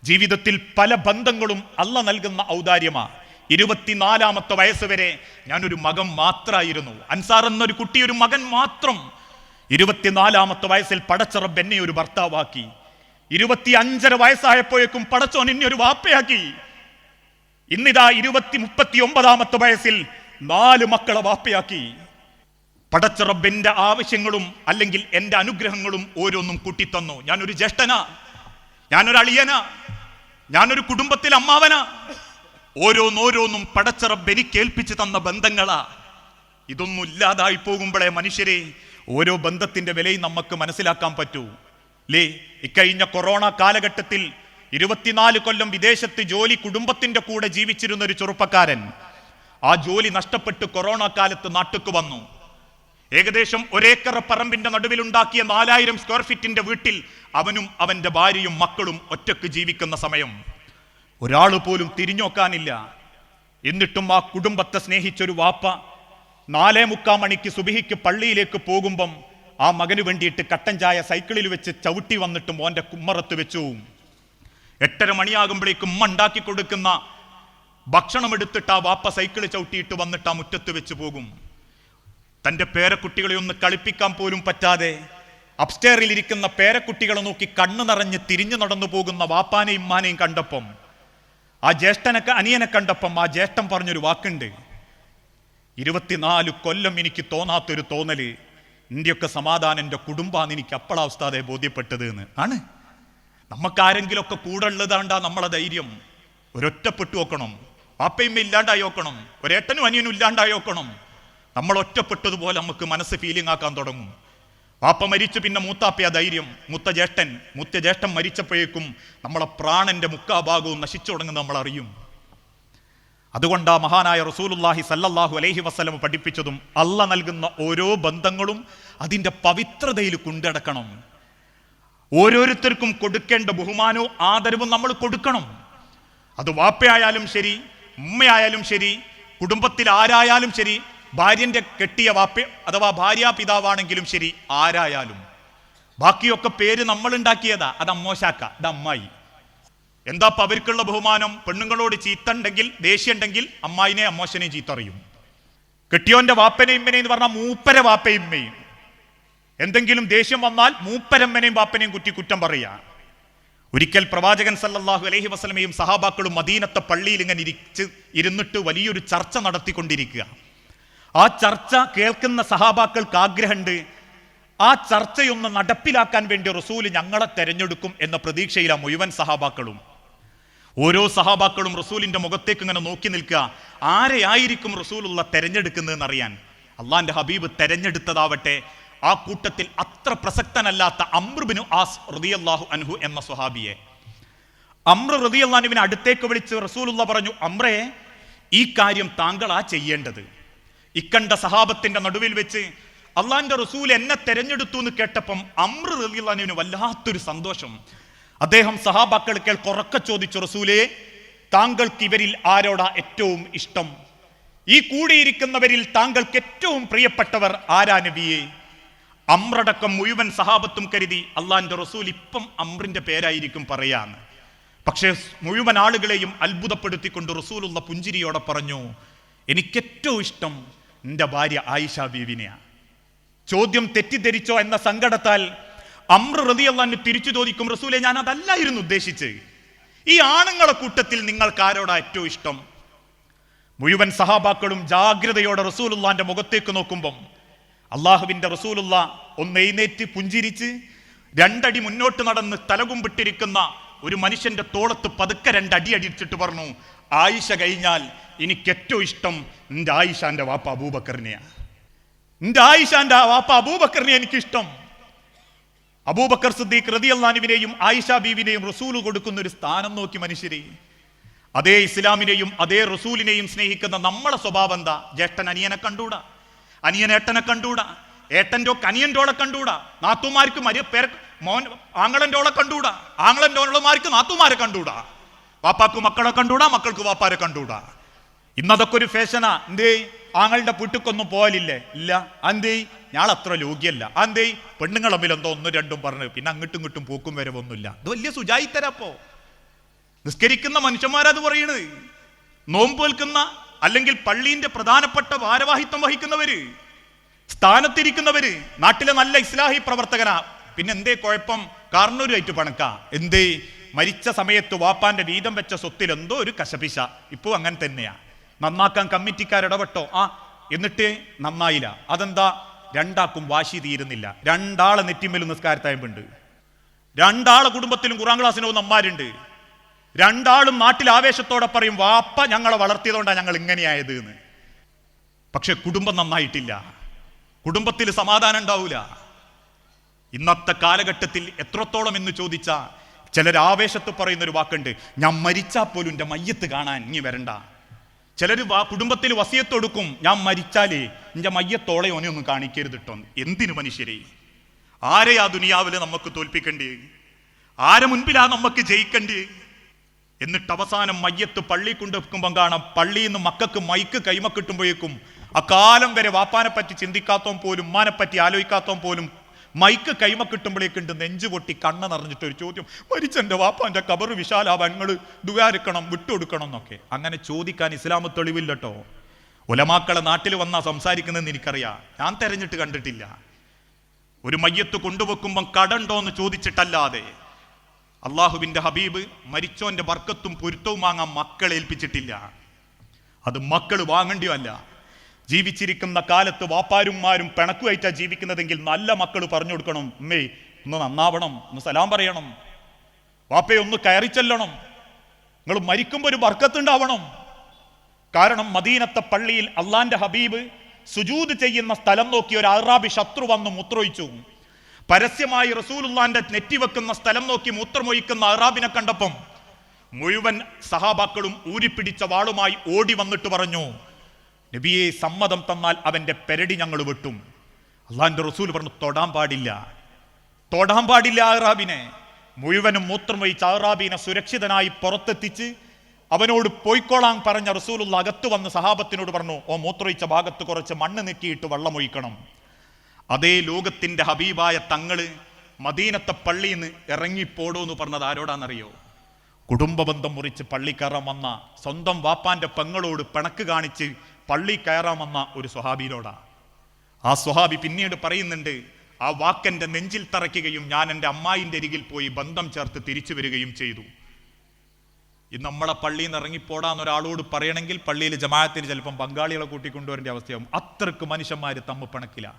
ജീവിതത്തിൽ പല ബന്ധങ്ങളും അള്ള നൽകുന്ന ഔദാര്യമാ. 24-ാമത്തെ വയസ്സ് വരെ ഞാനൊരു മകൻ മാത്രമായിരുന്നു. അൻസാർ എന്നൊരു കുട്ടി, ഒരു മകൻ മാത്രം. 24-ാമത്തെ വയസ്സിൽ പടച്ച റബ്ബ് എന്നെ ഒരു ഭർത്താവാക്കി. 25.5 വയസ്സായപ്പോഴേക്കും പടച്ചോൻ എന്നെ ഒരു വാപ്പയാക്കി. ഇന്നിതാ 39-ാമത്തെ വയസ്സിൽ 4 മക്കളെ വാപ്പയാക്കി. പടച്ച റബ്ബ് എന്റെ ആവശ്യങ്ങളും അല്ലെങ്കിൽ എന്റെ അനുഗ്രഹങ്ങളും ഓരോന്നും കൂട്ടിത്തന്നു. ഞാനൊരു ജ്യേഷ്ഠനാ, ഞാനൊരു അളിയനാ, ഞാനൊരു കുടുംബത്തിൽ അമ്മാവനാ. ഓരോന്നോരോന്നും പടച്ച റബ്ബ് എനിക്ക് ഏൽപ്പിച്ചു തന്ന ബന്ധങ്ങളാ. ഇതൊന്നും ഇല്ലാതായി പോകുമ്പോഴേ മനുഷ്യരെ ഓരോ ബന്ധത്തിന്റെ വിലയും നമുക്ക് മനസ്സിലാക്കാൻ പറ്റൂ അല്ലേ? ഇക്കഴിഞ്ഞ കൊറോണ കാലഘട്ടത്തിൽ 24 കൊല്ലം വിദേശത്ത് ജോലി കുടുംബത്തിന്റെ കൂടെ ജീവിച്ചിരുന്ന ഒരു ചെറുപ്പക്കാരൻ ആ ജോലി നഷ്ടപ്പെട്ട് കൊറോണ കാലത്ത് നാട്ടിക്ക് വന്നു. ഏകദേശം 1 ഏക്കർ പറമ്പിന്റെ നടുവിലുണ്ടാക്കിയ 4000 സ്ക്വയർ ഫീറ്റിന്റെ വീട്ടിൽ അവനും അവന്റെ ഭാര്യയും മക്കളും ഒറ്റക്ക് ജീവിക്കുന്ന സമയം ഒരാൾ പോലും തിരിഞ്ഞോക്കാനില്ല. എന്നിട്ടും ആ കുടുംബത്തെ സ്നേഹിച്ചൊരു വാപ്പ 4:45 മണിക്ക് സുബഹിക്ക് പള്ളിയിലേക്ക് പോകുമ്പം ആ മകന് വേണ്ടിയിട്ട് കട്ടൻ ചായ സൈക്കിളിൽ വെച്ച് ചവിട്ടി വന്നിട്ട് മോന്റെ കുമ്മറത്ത് വെച്ചു. 8:30 മണിയാകുമ്പോഴേക്കും ഉമ്മ ഉണ്ടാക്കി കൊടുക്കുന്ന ഭക്ഷണം എടുത്തിട്ട് ആ വാപ്പ സൈക്കിൾ ചവിട്ടിയിട്ട് വന്നിട്ട് ആ മുറ്റത്ത് വെച്ച് പോകും. തൻ്റെ പേരക്കുട്ടികളെ ഒന്ന് കളിപ്പിക്കാൻ പോലും പറ്റാതെ അപ്സ്റ്റെയറിൽ ഇരിക്കുന്ന പേരക്കുട്ടികളെ നോക്കി കണ്ണു നിറഞ്ഞ് തിരിഞ്ഞു നടന്നു പോകുന്ന വാപ്പാനെയും ഉമ്മാനെയും കണ്ടപ്പം, ആ അനിയനെ കണ്ടപ്പം ആ ജ്യേഷ്ഠൻ പറഞ്ഞൊരു വാക്കുണ്ട്, 24 കൊല്ലം എനിക്ക് തോന്നാത്തൊരു തോന്നല്, ഇന്ത്യയൊക്കെ സമാധാനം എൻ്റെ കുടുംബാന്ന് എനിക്ക് അപ്പളാ ഉസ്താദെ ബോധ്യപ്പെട്ടത് എന്ന് ആണ്. നമുക്കാരെങ്കിലുമൊക്കെ കൂടെ ഉള്ളതാണ്ടാ നമ്മളെ ധൈര്യം. ഒരൊറ്റപ്പെട്ടു നോക്കണം, വാപ്പയും ഇല്ലാണ്ടായി നോക്കണം, ഒരേട്ടനും അനിയനും ഇല്ലാണ്ടായി നോക്കണം. നമ്മൾ ഒറ്റപ്പെട്ടതുപോലെ നമുക്ക് മനസ്സ് ഫീലിംഗ് ആക്കാൻ തുടങ്ങും. വാപ്പ മരിച്ചു, പിന്നെ മൂത്താപ്പയാ ധൈര്യം, മൂത്ത ജ്യേഷ്ഠൻ മരിച്ചപ്പോഴേക്കും നമ്മളെ പ്രാണന്റെ മുക്കാഭാഗവും നശിച്ചു തുടങ്ങുന്ന നമ്മൾ അറിയും. അതുകൊണ്ടാ മഹാനായ റസൂലുള്ളാഹി സല്ലല്ലാഹു അലൈഹി വസല്ലം പഠിപ്പിച്ചതും അള്ള നൽകുന്ന ഓരോ ബന്ധങ്ങളും അതിൻ്റെ പവിത്രതയിൽ കൊണ്ടടക്കണം. ഓരോരുത്തർക്കും കൊടുക്കേണ്ട ബഹുമാനവും ആദരവും നമ്മൾ കൊടുക്കണം. അത് വാപ്പയായാലും ശരി, ഉമ്മയായാലും ശരി, കുടുംബത്തിൽ ആരായാലും ശരി, ഭാര്യന്റെ കെട്ടിയ വാപ്പ അഥവാ ഭാര്യാപിതാവാണെങ്കിലും ശരി, ആരായാലും. ബാക്കിയൊക്കെ പേര് നമ്മൾ ഉണ്ടാക്കിയതാ. അത് അമ്മോശാക്ക, അത് അമ്മായി. എന്താ അവർക്കുള്ള ബഹുമാനം? പെണ്ണുങ്ങളോട് ചീത്ത ഉണ്ടെങ്കിൽ, ദേഷ്യം ഉണ്ടെങ്കിൽ അമ്മായിനെ അമ്മോശനെയും ചീത്ത അറിയും. കെട്ടിയോന്റെ വാപ്പനെയും ഇമ്മനെയും എന്ന് പറഞ്ഞാൽ മൂപ്പര വാപ്പയും ഇമ്മയും. എന്തെങ്കിലും ദേഷ്യം വന്നാൽ മൂപ്പരമ്മനെയും വാപ്പനെയും കുറ്റം പറയാ. ഒരിക്കൽ പ്രവാചകൻ സല്ലല്ലാഹു അലൈഹി വസല്ലമയും സഹാബാക്കളും മദീനത്തെ പള്ളിയിൽ ഇങ്ങനെ ഇരുന്നിട്ട് വലിയൊരു ചർച്ച നടത്തിക്കൊണ്ടിരിക്കുക. ആ ചർച്ച കേൾക്കുന്ന സഹാബാക്കൾക്ക് ആഗ്രഹമുണ്ട്, ആ ചർച്ചയൊന്ന് നടപ്പിലാക്കാൻ വേണ്ടി റസൂൽ ഞങ്ങളെ തെരഞ്ഞെടുക്കും എന്ന പ്രതീക്ഷയിലാണ് മുഴുവൻ സഹാബാക്കളും. ഓരോ സഹാബാക്കളും റസൂലിന്റെ മുഖത്തേക്ക് ഇങ്ങനെ നോക്കി നിൽക്കുക, ആരെയായിരിക്കും റസൂലുള്ള തെരഞ്ഞെടുക്കുന്നതെന്ന് അറിയാൻ. അള്ളാന്റെ ഹബീബ് തെരഞ്ഞെടുത്തതാവട്ടെ ആ കൂട്ടത്തിൽ അത്ര പ്രസക്തനല്ലാത്ത അംർ ഇബ്നു ആസ് റളിയല്ലാഹു അൻഹു എന്ന സ്വഹാബിയെ. അംർ റളിയല്ലാഹു അൻഹുവിനെ അടുത്തേക്ക് വിളിച്ച് റസൂലുള്ള പറഞ്ഞു, അംറേ, ഈ കാര്യം താങ്കളാ ചെയ്യേണ്ടത്. ഇക്കണ്ട സഹാബത്തിന്റെ നടുവിൽ വെച്ച് അള്ളാന്റെ റസൂൽ എന്നെ തെരഞ്ഞെടുത്തു എന്ന് കേട്ടപ്പം അംർ റളിയല്ലാഹു അൻഹുവിന് വല്ലാത്തൊരു സന്തോഷം. അദ്ദേഹം സഹാബാക്കൾക്ക് ഉറക്കെ ചോദിച്ചു, റസൂലേ, താങ്കൾക്ക് ഇവരിൽ ആരോടാ ഏറ്റവും ഇഷ്ടം? ഈ കൂടിയിരിക്കുന്നവരിൽ താങ്കൾക്ക് ഏറ്റവും പ്രിയപ്പെട്ടവർ ആരാ നബിയേ? അംറടക്കം മുഴുവൻ സഹാബത്തും കരുതി അള്ളാന്റെ റസൂൽ ഇപ്പം അംറിന്റെ പേരായിരിക്കും പറയാന്ന്. പക്ഷേ മുഴുവൻ ആളുകളെയും അത്ഭുതപ്പെടുത്തിക്കൊണ്ട് റസൂലുള്ള പുഞ്ചിരിയോടെ പറഞ്ഞു, എനിക്കേറ്റവും ഇഷ്ടം എൻ്റെ ഭാര്യ ആയിഷ ബീവിനെയാ. ചോദ്യം തെറ്റിദ്ധരിച്ചോ എന്ന സങ്കടത്താൽ അംർ റളിയല്ലാഹു അൻഹു തിരിച്ചു ചോദിക്കും, റസൂലെ, ഞാൻ അതല്ലായിരുന്നു ഉദ്ദേശിച്ച്. ഈ ആണുങ്ങളെ കൂട്ടത്തിൽ നിങ്ങൾക്ക് ആരോടാ ഏറ്റവും ഇഷ്ടം? മുഴുവൻ സഹാബാക്കളും ജാഗ്രതയോടെ റസൂലുള്ളാന്റെ മുഖത്തേക്ക് നോക്കുമ്പം അള്ളാഹുവിന്റെ റസൂലുള്ള ഒന്ന് എഴുന്നേറ്റ് പുഞ്ചിരിച്ച് 2 അടി മുന്നോട്ട് നടന്ന് തലകുമ്പിട്ടിരിക്കുന്ന ഒരു മനുഷ്യന്റെ തോളത്ത് പതുക്കെ 2 അടി അടിച്ചിട്ട് പറഞ്ഞു, ആയിഷ കഴിഞ്ഞാൽ എനിക്ക് ഏറ്റവും ഇഷ്ടം എൻ്റെ ആയിഷാന്റെ വാപ്പ അബൂബക്കറിനെയാണ്. എൻ്റെ ആയിഷാന്റെ വാപ്പ അബൂബക്കറിനെ എനിക്കിഷ്ടം. അബൂബക്കർ സിദ്ദീഖ് റളിയല്ലാഹു അൻഹുവിനെയും ആയിഷ ബീവിനെയും റസൂൽ കൊടുക്കുന്ന ഒരു സ്ഥാനം നോക്കി മനുഷ്യരെ. അതേ ഇസ്ലാമിനെയും അതേ റസൂലിനെയും സ്നേഹിക്കുന്ന നമ്മളെ സ്വഭാവം എന്താ? ജ്യേഷ്ഠൻ അനിയനെ കണ്ടൂടാ, അനിയൻ ഏട്ടനെ കണ്ടൂടാ, ഏട്ടൻ്റെ അനിയൻ്റെ ഓളെ കണ്ടൂടാ, നാത്തുമാർക്ക് ആങ്ങളൻ്റെ ഓളെ കണ്ടൂടാ, ആങ്ങളൻ്റെ ഓളമാർക്ക് നാത്തുമാരെ കണ്ടൂടാ, വാപ്പാക്ക് മക്കളെ കണ്ടൂടാ, മക്കൾക്ക് വാപ്പാരെ കണ്ടൂടാ. ഇന്നതൊക്കെ ഒരു ഫാഷനാ. എന്തേ ആങ്ങളുടെ വീട്ടിക്കൊന്നും പോകലില്ലേ? ഇല്ല. അന്തേ ഞാൻ അത്ര യോഗ്യല്ല. അന്തേ പെണ്ണുങ്ങൾ തമ്മിൽ എന്തോ 1-2 പറഞ്ഞു, പിന്നെ അങ്ങോട്ടും ഇങ്ങോട്ടും പോക്കും വരവൊന്നുമില്ല. ഇത് വലിയ സുജായിത്തരപ്പോ. നിസ്കരിക്കുന്ന മനുഷ്യന്മാരത് പറയണത്. നോമ്പ് വെൽക്കുന്ന അല്ലെങ്കിൽ പള്ളീന്റെ പ്രധാനപ്പെട്ട ഭാരവാഹിത്വം വഹിക്കുന്നവര്, സ്ഥാനത്തിരിക്കുന്നവര്, നാട്ടിലെ നല്ല ഇസ്ലാഹി പ്രവർത്തകനാ. പിന്നെ എന്തേ കുഴപ്പം? കാർണൂരായിട്ട് പണക്കാ. എന്തേ? മരിച്ച സമയത്ത് വാപ്പാന്റെ വീതം വെച്ച സ്വത്തിൽ എന്തോ ഒരു കശപിശ. ഇപ്പൊ അങ്ങനെ തന്നെയാ. നന്നാക്കാൻ കമ്മിറ്റിക്കാരിടപെട്ടോ? എന്നിട്ട് നന്നായില്ല. അതെന്താ? രണ്ടാക്കും വാശി തീരുന്നില്ല. രണ്ടാളെ നെറ്റിമേലും നിസ്കാരത്തായുണ്ട്, രണ്ടാളെ കുടുംബത്തിലും ഖുർആൻ ക്ലാസ്സിന് പോകുന്ന അമ്മാരുണ്ട്. രണ്ടാളും നാട്ടിൽ ആവേശത്തോടെ പറയും വാപ്പ ഞങ്ങളെ വളർത്തിയതുകൊണ്ടാണ് ഞങ്ങൾ ഇങ്ങനെയായത് എന്ന്. പക്ഷെ കുടുംബം നന്നായിട്ടില്ല, കുടുംബത്തിൽ സമാധാനം ഉണ്ടാവൂല. ഇന്നത്തെ കാലഘട്ടത്തിൽ എത്രത്തോളം എന്ന് ചോദിച്ചാ ചിലർ ആവേശത്ത് പറയുന്നൊരു വാക്കുണ്ട്, ഞാൻ മരിച്ചാൽ പോലും എൻ്റെ മയ്യത്ത് കാണാൻ ഇനി വരണ്ട. ചിലർ കുടുംബത്തിൽ വസിയത്ത് കൊടുക്കും, ഞാൻ മരിച്ചാലേ എൻ്റെ മയ്യത്തോളെ ഓനെ ഒന്നും കാണിക്കരുത് ട്ടോ. എന്തിനു മനുഷ്യരെ? ആരെയാ ദുനിയാവില് നമുക്ക് തോൽപ്പിക്കണ്ടേ? ആരെ മുൻപിലാ നമുക്ക് ജയിക്കണ്ടേ? എന്നിട്ട് അവസാനം മയ്യത്ത് പള്ളി കൊണ്ടുവെക്കുമ്പം കാണാം, പള്ളിയിൽ നിന്ന് മക്കൾക്ക് മൈക്ക് കൈമ കിട്ടുമ്പോഴേക്കും അക്കാലം വരെ വാപ്പാനെ പറ്റി ചിന്തിക്കാത്തവൻ പോലും ഉമ്മാനെ പറ്റി ആലോചിക്കാത്തവൻ പോലും മൈക്ക് കൈമ കിട്ടുമ്പോഴേക്കുണ്ട് നെഞ്ചു പൊട്ടി കണ്ണ് നിറഞ്ഞിട്ട് ഒരു ചോദ്യം, മരിച്ചെന്റെ വാപ്പാന്റെ കബർ വിശാലാവാൻ നിങ്ങൾ ദുആരിക്കണം, വിട്ടുകൊടുക്കണം എന്നൊക്കെ. അങ്ങനെ ചോദിക്കാൻ ഇസ്ലാം തെളിവില്ലട്ടോ. ഉലമാക്കളെ നാട്ടിൽ വന്നാ സംസാരിക്കുന്നതെന്ന് എനിക്കറിയാം, ഞാൻ തെരഞ്ഞിട്ട് കണ്ടിട്ടില്ല. ഒരു മയ്യത്ത് കൊണ്ടുവെക്കുമ്പം കടണ്ടോ എന്ന് ചോദിച്ചിട്ടല്ലാതെ അള്ളാഹുവിന്റെ ഹബീബ് മരിച്ചോന്റെ ബർക്കത്തും പൊരുത്തവും വാങ്ങാൻ മക്കളെ ഏൽപ്പിച്ചിട്ടില്ല. അത് മക്കൾ വാങ്ങണ്ടിയോ അല്ല. ജീവിച്ചിരിക്കുന്ന കാലത്ത് വാപ്പാരുമാരും പിണക്കുമായിട്ടാ ജീവിക്കുന്നതെങ്കിൽ നല്ല മക്കൾ പറഞ്ഞു കൊടുക്കണം, അമ്മേ ഒന്ന് നന്നാവണം, ഒന്ന് സലാം പറയണം, വാപ്പയെ ഒന്ന് കയറി ചെല്ലണം, നിങ്ങൾ മരിക്കുമ്പോൾ ഒരു ബർക്കത്തുണ്ടാവണം. കാരണം മദീനത്തെ പള്ളിയിൽ അള്ളാന്റെ ഹബീബ് സുജൂദ് ചെയ്യുന്ന സ്ഥലം നോക്കി ഒരു അറാബി ശത്രു വന്ന് മൂത്രമൊഴിച്ചു. പരസ്യമായി റസൂലുള്ളാന്റെ നെറ്റി വെക്കുന്ന സ്ഥലം നോക്കി മൂത്രമൊഴിക്കുന്ന അറാബിനെ കണ്ടപ്പം മുഴുവൻ സഹാബാക്കളും ഊരിപ്പിടിച്ച വാളുമായി ഓടി വന്നിട്ട് പറഞ്ഞു, നബിയെ സമ്മതം തന്നാൽ അവന്റെ പെരടി ഞങ്ങൾ വെട്ടും. അള്ളാന്റെ റസൂൽ പറഞ്ഞു, തൊടാൻ പാടില്ല, തൊടാൻ പാടില്ല അറാബിനെ. മുഴുവനും മൂത്രമൊഴിച്ച അറാബിനെ സുരക്ഷിതനായി പുറത്തെത്തിച്ച് അവനോട് പോയിക്കോളാൻ പറഞ്ഞ റസൂലുള്ള അകത്ത് വന്ന് സഹാബത്തിനോട് പറഞ്ഞു, ഓ മൂത്രമൊഴിച്ച ഭാഗത്ത് കുറച്ച് മണ്ണ് നെറ്റിയിട്ട് വെള്ളമൊഴിക്കണം. അതേ ലോകത്തിന്റെ ഹബീബായ തങ്ങള് മദീനത്തെ പള്ളിയിൽ നിന്ന് ഇറങ്ങിപ്പോടോ എന്ന് പറഞ്ഞത് ആരോടാണെന്നറിയോ? കുടുംബ ബന്ധം മുറിച്ച് പള്ളി കയറാൻ വന്ന സ്വന്തം വാപ്പാന്റെ പെങ്ങളോട് പിണക്ക് കാണിച്ച് പള്ളി കയറാൻ വന്ന ഒരു സ്വഹാബിയിലോടാ. ആ സ്വഹാബി പിന്നീട് പറയുന്നുണ്ട്, ആ വാക്കെന്റെ നെഞ്ചിൽ തറയ്ക്കുകയും ഞാൻ എൻ്റെ അമ്മായിന്റെ അരികിൽ പോയി ബന്ധം ചേർത്ത് തിരിച്ചു വരികയും ചെയ്തു. ഇന്ന് നമ്മളെ പള്ളിയിൽ നിന്ന് ഇറങ്ങിപ്പോടാന്നൊരാളോട് പറയണമെങ്കിൽ പള്ളിയിൽ ജമാഅത്തിന് ചിലപ്പം ബംഗാളികളെ കൂട്ടിക്കൊണ്ടുവരേണ്ട അവസ്ഥയാവും. അത്രക്ക് മനുഷ്യന്മാര് തമ്മിൽ പിണക്കില്ല.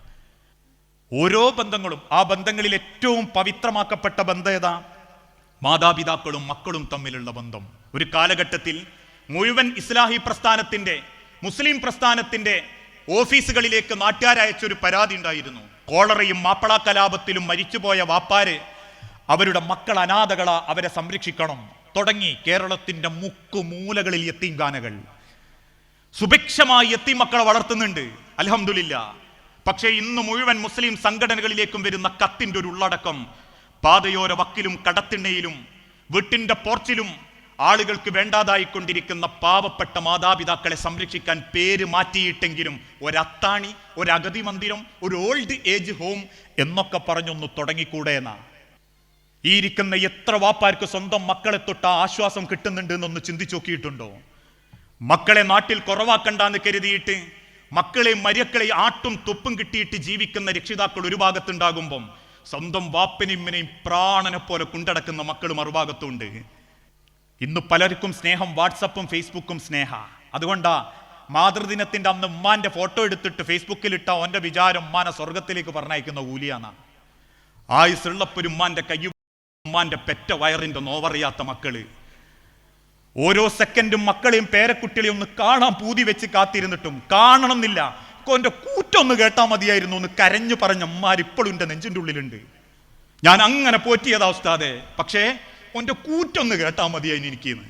ഓരോ ബന്ധങ്ങളും, ആ ബന്ധങ്ങളിൽ ഏറ്റവും പവിത്രമാക്കപ്പെട്ട ബന്ധം ഏതാ? മാതാപിതാക്കളും മക്കളും തമ്മിലുള്ള ബന്ധം. ഒരു കാലഘട്ടത്തിൽ മുഴുവൻ ഇസ്ലാഹി പ്രസ്ഥാനത്തിന്റെ, മുസ്ലിം പ്രസ്ഥാനത്തിന്റെ ഓഫീസുകളിലേക്ക് നാട്ടുകാരയച്ചൊരു പരാതി ഉണ്ടായിരുന്നു. കോളറയും മാപ്പിള കലാപത്തിലും മരിച്ചുപോയ വാപ്പാര് അവരുടെ മക്കൾ അനാഥകളാ, അവരെ സംരക്ഷിക്കണം. തുടങ്ങി കേരളത്തിന്റെ മുക്കുമൂലകളിൽ യത്തീംഖാനകൾ. സുഭിക്ഷമായി യത്തീം മക്കളെ വളർത്തുന്നുണ്ട്, അൽഹംദുലില്ലാ. പക്ഷേ ഇന്ന് മുഴുവൻ മുസ്ലിം സംഘടനകളിലേക്കും വരുന്ന കത്തിന്റെ ഒരു ഉള്ളടക്കം പാതയോര വക്കിലും കടത്തിണ്ണയിലും വീട്ടിന്റെ പോർച്ചിലും ആളുകൾക്ക് വേണ്ടാതായിക്കൊണ്ടിരിക്കുന്ന പാവപ്പെട്ട മാതാപിതാക്കളെ സംരക്ഷിക്കാൻ പേര് മാറ്റിയിട്ടെങ്കിലും ഒരത്താണി, ഒരു അഗതി മന്ദിരം, ഒരു ഓൾഡ് ഏജ് ഹോം എന്നൊക്കെ പറഞ്ഞൊന്ന് തുടങ്ങിക്കൂടെ എന്നാ. ഈ ഇരിക്കുന്ന എത്ര വാപ്പാർക്ക് സ്വന്തം മക്കളെ തൊട്ട് ആശ്വാസം കിട്ടുന്നുണ്ട് എന്നൊന്ന് ചിന്തിച്ചു നോക്കിയിട്ടുണ്ടോ? മക്കളെ നാട്ടിൽ കുറവാക്കണ്ടെന്ന് കരുതിയിട്ട് മക്കളെ മരിയക്കളെ ആട്ടും തുപ്പും കിട്ടിയിട്ട് ജീവിക്കുന്ന രക്ഷിതാക്കൾ ഒരു ഭാഗത്തുണ്ടാകുമ്പം സ്വന്തം വാപ്പനെയും പ്രാണനെ പോലെ കൊണ്ടടക്കുന്ന മക്കൾ മറുഭാഗത്തുണ്ട്. ഇന്ന് പലർക്കും സ്നേഹം വാട്സപ്പും ഫേസ്ബുക്കും സ്നേഹ. അതുകൊണ്ടാ മാതൃദിനത്തിന്റെ അന്ന് ഉമ്മാന്റെ ഫോട്ടോ എടുത്തിട്ട് ഫേസ്ബുക്കിൽ ഇട്ട ഓന്റെ വിചാരം ഉമ്മാനെ സ്വർഗത്തിലേക്ക് പറഞ്ഞയക്കുന്ന കൂലിയാന്ന. ആയുസുള്ളപ്പൊരു ഉമ്മാന്റെ കയ്യും ഉമ്മാന്റെ പെറ്റ വയറിന്റെ നോവറിയാത്ത മക്കള്. ഓരോ സെക്കൻഡും മക്കളെയും പേരക്കുട്ടികളെയും ഒന്ന് കാണാൻ പൂതി വെച്ച് കാത്തിരുന്നിട്ടും കാണണമെന്നില്ല. എന്റെ കൂറ്റൊന്ന് കേട്ടാ മതിയായിരുന്നു എന്ന് കരഞ്ഞു പറഞ്ഞ അമ്മാരിപ്പോഴും എന്റെ നെഞ്ചിന്റെ ഉള്ളിലുണ്ട്. ഞാൻ അങ്ങനെ പോറ്റിയതാ ഉസ്താദെ, പക്ഷേ ഓന്റെ കൂറ്റൊന്ന് കേട്ടാ മതിയായിരുന്നു എനിക്കിന്ന്.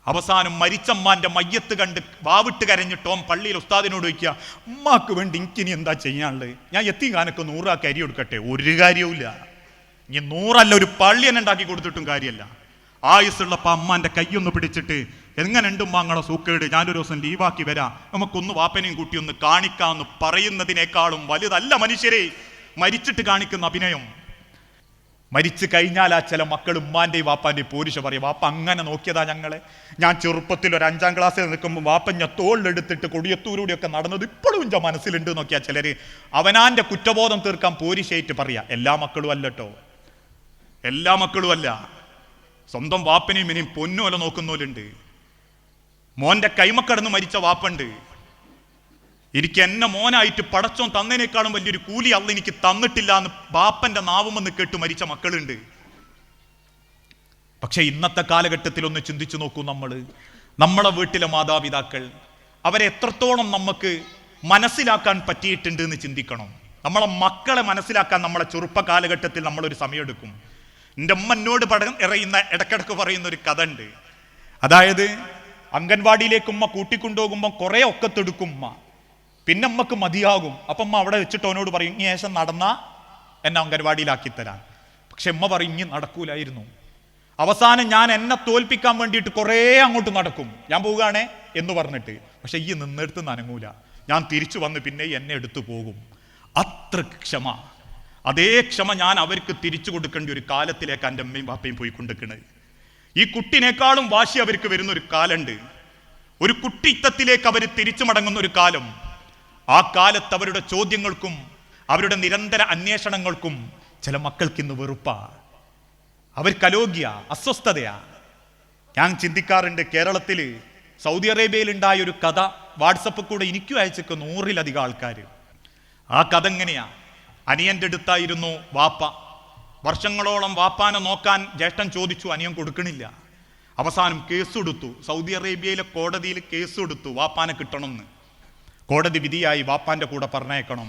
അവസാനം മരിച്ചമ്മാന്റെ മയ്യത്ത് കണ്ട് വാവിട്ട് കരഞ്ഞിട്ടോ പള്ളിയിൽ ഉസ്താദിനോട് ചോദിക്കുക, ഉമ്മാക്ക് വേണ്ടി എനിക്കിനി എന്താ ചെയ്യാനുള്ളത്? ഞാൻ യത്തീംഖാനക്ക് 100 അരി കൊടുക്കട്ടെ? ഒരു കാര്യവുമില്ല. ഇനി 100 ഒരു പള്ളി തന്നെ ഉണ്ടാക്കി കൊടുത്തിട്ടും കാര്യമല്ല. ആയുസുള്ളപ്പ അമ്മാന്റെ കൈയൊന്ന് പിടിച്ചിട്ട്, എങ്ങനെയുണ്ട് ഉമ്മാങ്ങളെ സൂക്കേട്, ഞാനൊരു ദിവസം ലീവാക്കി വരാം, നമുക്കൊന്ന് വാപ്പനെയും കൂട്ടി ഒന്ന് കാണിക്കാമെന്ന് പറയുന്നതിനേക്കാളും വലുതല്ല മനുഷ്യരെ മരിച്ചിട്ട് കാണിക്കുന്ന അഭിനയം. മരിച്ചു കഴിഞ്ഞാൽ ആ ചില മക്കൾ ഉമ്മാന്റെയും വാപ്പാന്റെയും പോരിശ പറയും, വാപ്പ അങ്ങനെ നോക്കിയതാ ഞങ്ങളെ. ഞാൻ ചെറുപ്പത്തിൽ ഒരു 5ാം ക്ലാസ്സിൽ നിൽക്കുമ്പോൾ വാപ്പ ഞാൻ തോളിലെടുത്തിട്ട് കൊടിയത്തൂരൂടെയൊക്കെ നടന്നത് ഇപ്പോഴും എൻ്റെ മനസ്സിലുണ്ട് നോക്കിയാൽ ചിലര് അവനാന്റെ കുറ്റബോധം തീർക്കാൻ പോരിശയായിട്ട് പറയാ. എല്ലാ മക്കളും അല്ലട്ടോ, എല്ലാ മക്കളും അല്ല. സ്വന്തം വാപ്പനെയും ഇനിയും പൊന്നുമല്ല നോക്കുന്നവരുണ്ട്. മോന്റെ കൈമക്കടന്ന് മരിച്ച വാപ്പുണ്ട്. എനിക്ക് എന്നെ മോനായിട്ട് പടച്ചോൻ തന്നതിനേക്കാളും വലിയൊരു കൂലി അല്ല എനിക്ക് തന്നിട്ടില്ല എന്ന് ബാപ്പന്റെ നാവുമെന്ന് കേട്ട് മരിച്ച മക്കളുണ്ട്. പക്ഷെ ഇന്നത്തെ കാലഘട്ടത്തിൽ ഒന്ന് ചിന്തിച്ചു നോക്കൂ, നമ്മളെ വീട്ടിലെ മാതാപിതാക്കൾ അവരെ എത്രത്തോളം നമുക്ക് മനസ്സിലാക്കാൻ പറ്റിയിട്ടുണ്ട് എന്ന് ചിന്തിക്കണം. നമ്മളെ മക്കളെ മനസ്സിലാക്കാൻ നമ്മളെ ചെറുപ്പ കാലഘട്ടത്തിൽ നമ്മളൊരു സമയമെടുക്കും. എൻ്റെ അമ്മ എന്നോട് ഇടക്കിടക്ക് പറയുന്ന ഒരു കഥ ഉണ്ട്. അതായത് അംഗൻവാടിയിലേക്ക് ഉമ്മ കൂട്ടിക്കൊണ്ടുപോകുമ്പോൾ കുറെ ഒക്കത്തെടുക്കും ഉമ്മ, പിന്നെ അമ്മക്ക് മതിയാകും. അപ്പം അമ്മ അവിടെ വെച്ചിട്ട് അവനോട് പറയും, ഈ ശേഷം നടന്നാ എന്നെ അംഗൻവാടിയിലാക്കി തരാൻ. പക്ഷെ അമ്മ പറയും ഇനി നടക്കൂലായിരുന്നു. അവസാനം ഞാൻ എന്നെ തോൽപ്പിക്കാൻ വേണ്ടിയിട്ട് കുറേ അങ്ങോട്ട് നടക്കും, ഞാൻ പോവുകയാണേ എന്ന് പറഞ്ഞിട്ട്. പക്ഷെ ഈ നിന്നെടുത്ത് നനങ്ങൂല, ഞാൻ തിരിച്ചു വന്ന് പിന്നെ എന്നെ എടുത്തു പോകും. അത്ര ക്ഷമ, അതേ ക്ഷമ ഞാൻ അവർക്ക് തിരിച്ചു കൊടുക്കേണ്ട ഒരു കാലത്തിലേക്ക് എൻ്റെ അമ്മയും ബാപ്പയും പോയിക്കൊണ്ടിരിക്കുന്നത്. ഈ കുട്ടിനേക്കാളും വാശി അവർക്ക് വരുന്ന ഒരു കാലുണ്ട്. ഒരു കുട്ടിത്തത്തിലേക്ക് അവർ തിരിച്ചു മടങ്ങുന്ന ഒരു കാലം. ആ കാലത്ത് അവരുടെ ചോദ്യങ്ങൾക്കും അവരുടെ നിരന്തര അന്വേഷണങ്ങൾക്കും ചില മക്കൾക്ക് ഇന്ന് വെറുപ്പാ, അവർക്ക് അലോഗ്യ, അസ്വസ്ഥതയാ. ഞാൻ ചിന്തിക്കാറുണ്ട്, കേരളത്തിൽ സൗദി അറേബ്യയിൽ ഉണ്ടായ ഒരു കഥ വാട്സപ്പിൽ കൂടെ എനിക്കും അയച്ചേക്ക് 100-ലധികം ആൾക്കാർ. ആ കഥ എങ്ങനെയാ? അനിയന്റെ അടുത്തായിരുന്നു വാപ്പ. വർഷങ്ങളോളം വാപ്പാനെ നോക്കാൻ ജ്യേഷ്ഠൻ ചോദിച്ചു, അനിയൻ കൊടുക്കണില്ല. അവസാനം കേസെടുത്തു, സൗദി അറേബ്യയിലെ കോടതിയിൽ കേസെടുത്തു വാപ്പാനെ കിട്ടണമെന്ന്. കോടതി വിധിയായി, വാപ്പാന്റെ കൂടെ പറഞ്ഞേക്കണം.